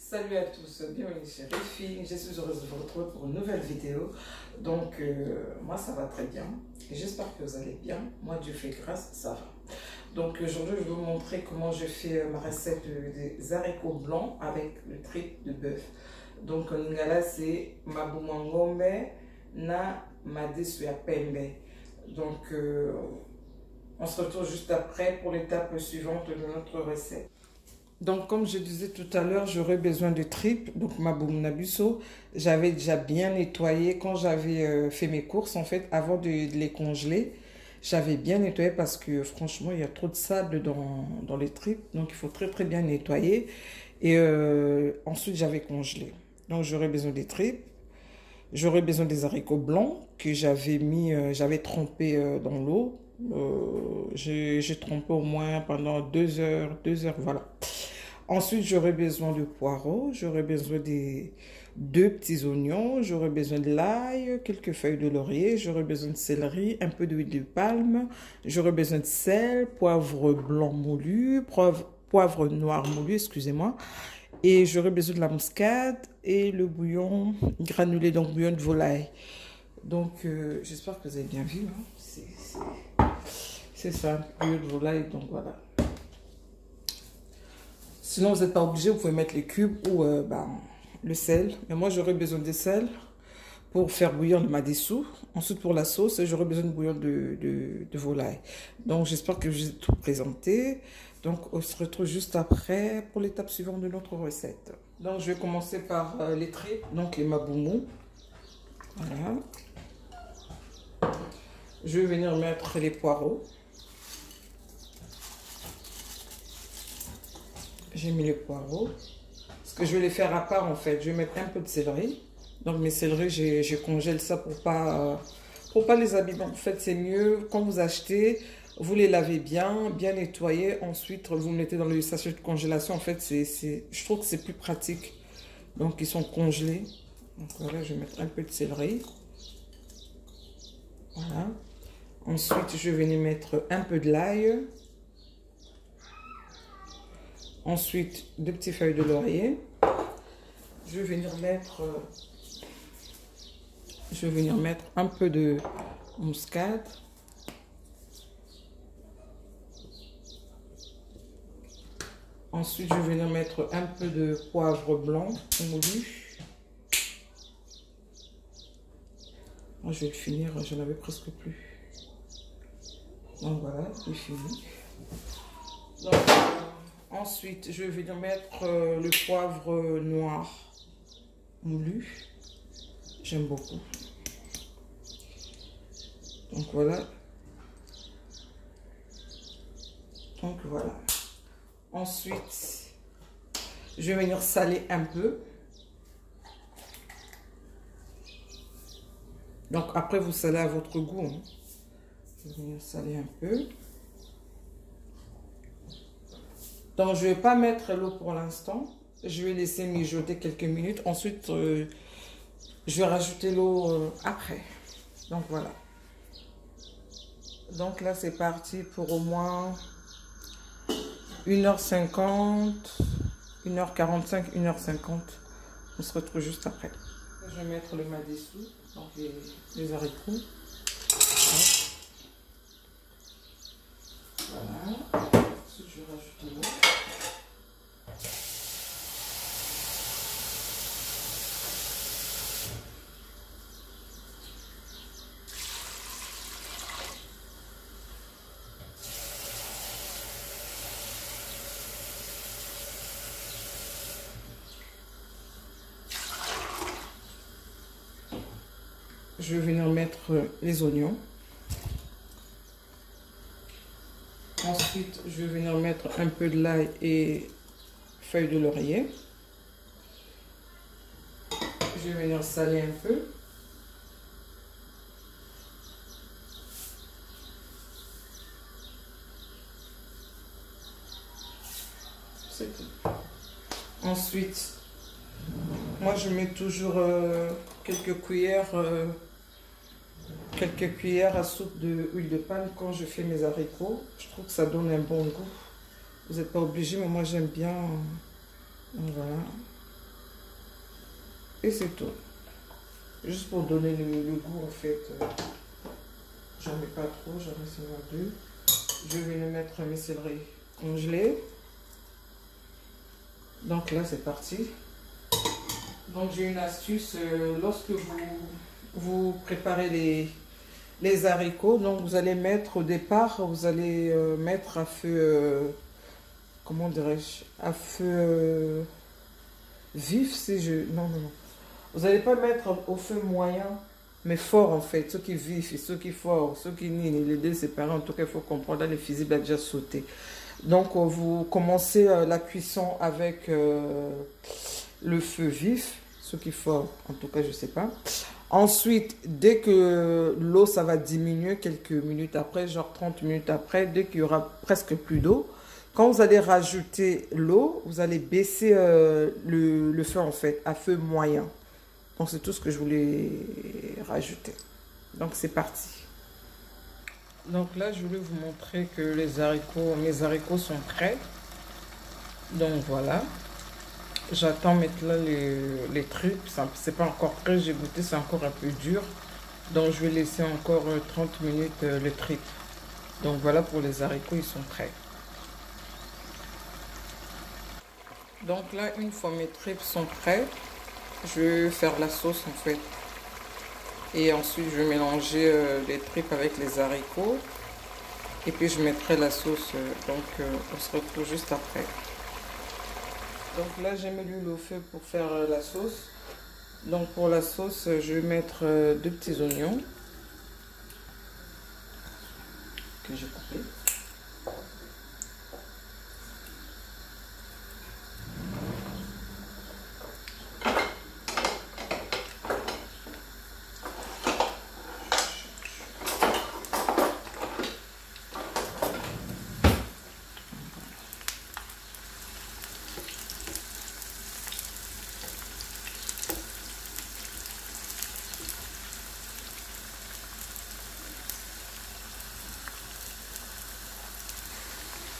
Salut à tous, bienvenue chez Réfi. Je suis heureuse de vous retrouver pour une nouvelle vidéo. Donc, moi ça va très bien et j'espère que vous allez bien. Moi, Dieu fait grâce, ça va. Donc, aujourd'hui, je vais vous montrer comment je fais ma recette des haricots blancs avec le trip de bœuf. Donc, là, c'est mabumangombe na madesu ya pembe. Donc, on se retrouve juste après pour l'étape suivante de notre recette. Donc, comme je disais tout à l'heure, j'aurais besoin de tripes. Donc, ma boum nabuso, j'avais déjà bien nettoyé quand j'avais fait mes courses. En fait, avant de les congeler, j'avais bien nettoyé parce que franchement, il y a trop de sable dans les tripes. Donc, il faut très bien nettoyer. Et ensuite, j'avais congelé. Donc, j'aurais besoin des tripes. J'aurais besoin des haricots blancs que j'avais trempés dans l'eau. J'ai trempé au moins pendant 2 heures, voilà. Ensuite, j'aurais besoin de poireaux, j'aurais besoin des 2 petits oignons, j'aurais besoin de l'ail, quelques feuilles de laurier, j'aurais besoin de céleri, un peu d'huile de palme, j'aurais besoin de sel, poivre blanc moulu, poivre noir moulu, excusez-moi, et j'aurais besoin de la muscade et le bouillon granulé, donc bouillon de volaille. Donc, j'espère que vous avez bien vu, hein. C'est ça, bouillon de volaille, donc voilà. Sinon, vous n'êtes pas obligé, vous pouvez mettre les cubes ou le sel. Mais moi, j'aurais besoin de sel pour faire bouillir le madessou. Ensuite, pour la sauce, j'aurais besoin de bouillon de volaille. Donc, j'espère que je vous ai tout présenté. Donc, on se retrouve juste après pour l'étape suivante de notre recette. Donc, je vais commencer par les tripes, donc les maboumou. Voilà. Je vais venir mettre les poireaux. J'ai mis les poireaux. Parce que je vais les faire à part en fait. Je vais mettre un peu de céleri. Donc mes céleris, je congèle ça pour pas les abîmer. En fait, c'est mieux quand vous achetez, vous les lavez bien nettoyer. Ensuite, vous mettez dans le sachet de congélation. En fait, je trouve que c'est plus pratique. Donc, ils sont congelés. Donc voilà, je vais mettre un peu de céleri. Voilà. Ensuite, je vais venir mettre un peu de l'ail. Ensuite, 2 petites feuilles de laurier. Je vais venir mettre un peu de muscade. Ensuite, je vais venir mettre un peu de poivre blanc moulu. Moi, je vais le finir, j'en avais presque plus. Donc voilà, c'est fini. Donc, ensuite, je vais venir mettre le poivre noir moulu. J'aime beaucoup. Donc voilà. Ensuite, je vais venir saler un peu. Donc après, vous salez à votre goût, hein. Je vais venir saler un peu. Donc, je ne vais pas mettre l'eau pour l'instant. Je vais laisser mijoter quelques minutes. Ensuite, je vais rajouter l'eau après. Donc, voilà. Donc, là, c'est parti pour au moins 1h50, 1h45, 1h50. On se retrouve juste après. Je vais mettre le madessou, donc les haricots. Voilà. Ensuite, je vais rajouter l'eau. Je vais venir mettre les oignons. Ensuite, je vais venir mettre un peu de l'ail et feuilles de laurier. Je vais venir saler un peu. C'est tout. Ensuite, moi je mets toujours quelques cuillères à soupe d'huile de palme quand je fais mes haricots. Je trouve que ça donne un bon goût. Vous n'êtes pas obligé, mais moi j'aime bien. Voilà. Et c'est tout. Juste pour donner le goût en fait. J'en mets pas trop, j'en mets seulement 2. Je vais le mettre mes céleris congelés. Donc là c'est parti. Donc j'ai une astuce, lorsque vous préparez les haricots, donc vous allez mettre au départ, vous allez mettre à feu, comment dirais-je, à feu vif si je... Non, non, non. Vous n'allez pas mettre au feu moyen, mais fort en fait, ceux qui vif et ceux qui fort, ceux qui nient, les deux séparés, en tout cas il faut comprendre, là les fusibles a déjà sauté. Donc vous commencez la cuisson avec le feu vif, ce qu'il faut, en tout cas je sais pas. Ensuite, dès que l'eau ça va diminuer quelques minutes après, genre 30 minutes après, dès qu'il y aura presque plus d'eau, quand vous allez rajouter l'eau, vous allez baisser le feu en fait, à feu moyen. Donc c'est tout ce que je voulais rajouter. Donc c'est parti. Donc là je voulais vous montrer que mes haricots sont prêts. Donc voilà. J'attends maintenant les tripes. C'est pas encore prêt, j'ai goûté, c'est encore un peu dur. Donc je vais laisser encore 30 minutes les tripes. Donc voilà pour les haricots, ils sont prêts. Donc là, une fois mes tripes sont prêts, je vais faire la sauce en fait. Et ensuite je vais mélanger les tripes avec les haricots. Et puis je mettrai la sauce. Donc on se retrouve juste après. Donc là, j'ai mis l'huile au feu pour faire la sauce. Donc pour la sauce, je vais mettre 2 petits oignons que j'ai coupés.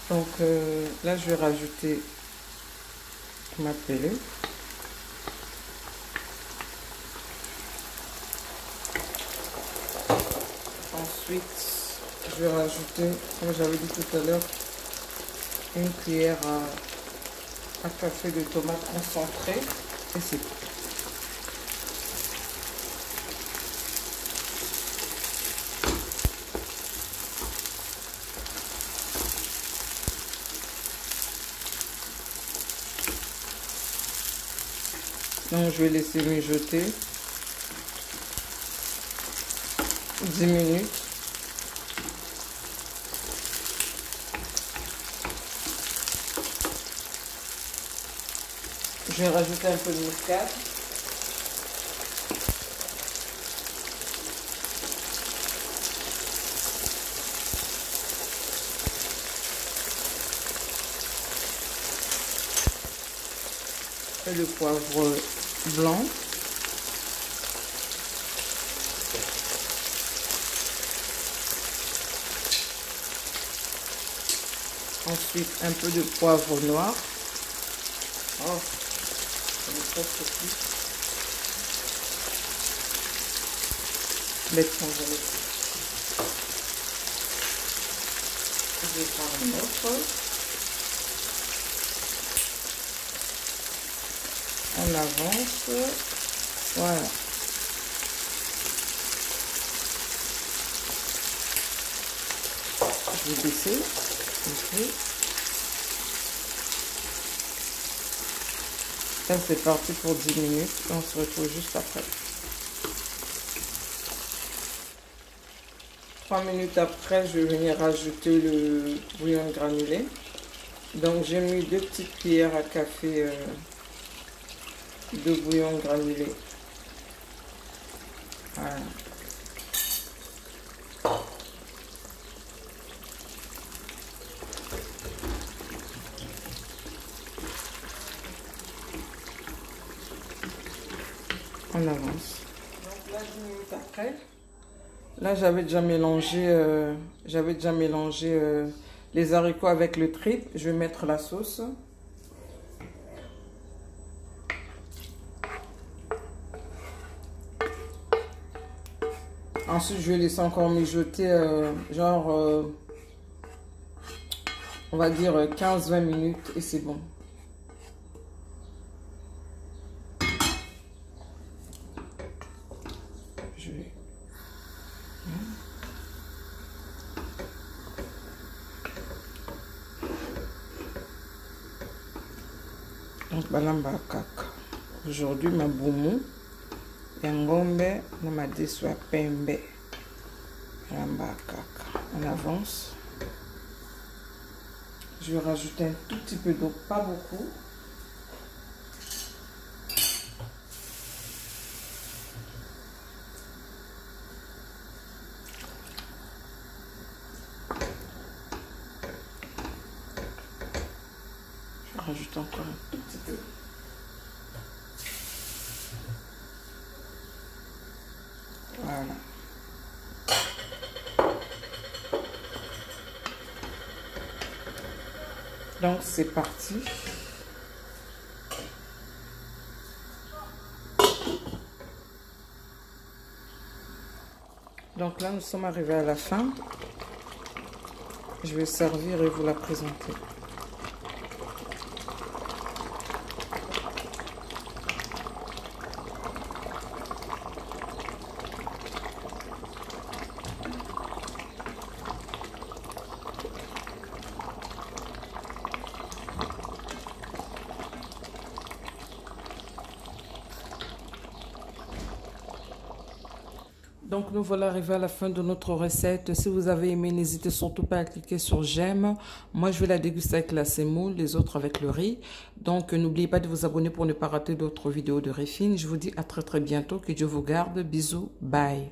Donc là, je vais rajouter ma pelée. Ensuite, je vais rajouter, comme j'avais dit tout à l'heure, une cuillère à café de tomate concentrée. Et c'est tout. Donc je vais laisser mijoter 10 minutes. Je vais rajouter un peu de muscade. Et le poivre blanc. Ensuite, un peu de poivre noir. Oh, ça me presque plus. Maintenant, je vais prendre un autre. On avance. Voilà. Je vais baisser. Okay. Ça c'est parti pour 10 minutes. On se retrouve juste après. 3 minutes après, je vais venir rajouter le bouillon granulé. Donc j'ai mis 2 petites cuillères à café de bouillon granulé. Voilà. On avance. Donc là, 10 minutes après, là j'avais déjà mélangé les haricots avec le tripe. Je vais mettre la sauce. Ensuite, je vais laisser encore mijoter, on va dire 15-20 minutes et c'est bon. Je vais... Donc, balamba kaka. Aujourd'hui, ma boumou, yangombe, na ma deswa pembe. Balamba kaka. On avance. Je vais rajouter un tout petit peu d'eau, pas beaucoup. Je rajoute encore un tout petit peu. Voilà. Donc c'est parti. Donc là nous sommes arrivés à la fin. Je vais servir et vous la présenter. Donc nous voilà arrivés à la fin de notre recette. Si vous avez aimé, n'hésitez surtout pas à cliquer sur j'aime. Moi je vais la déguster avec la semoule, les autres avec le riz. Donc n'oubliez pas de vous abonner pour ne pas rater d'autres vidéos de Réfine. Je vous dis à très bientôt. Que Dieu vous garde. Bisous. Bye.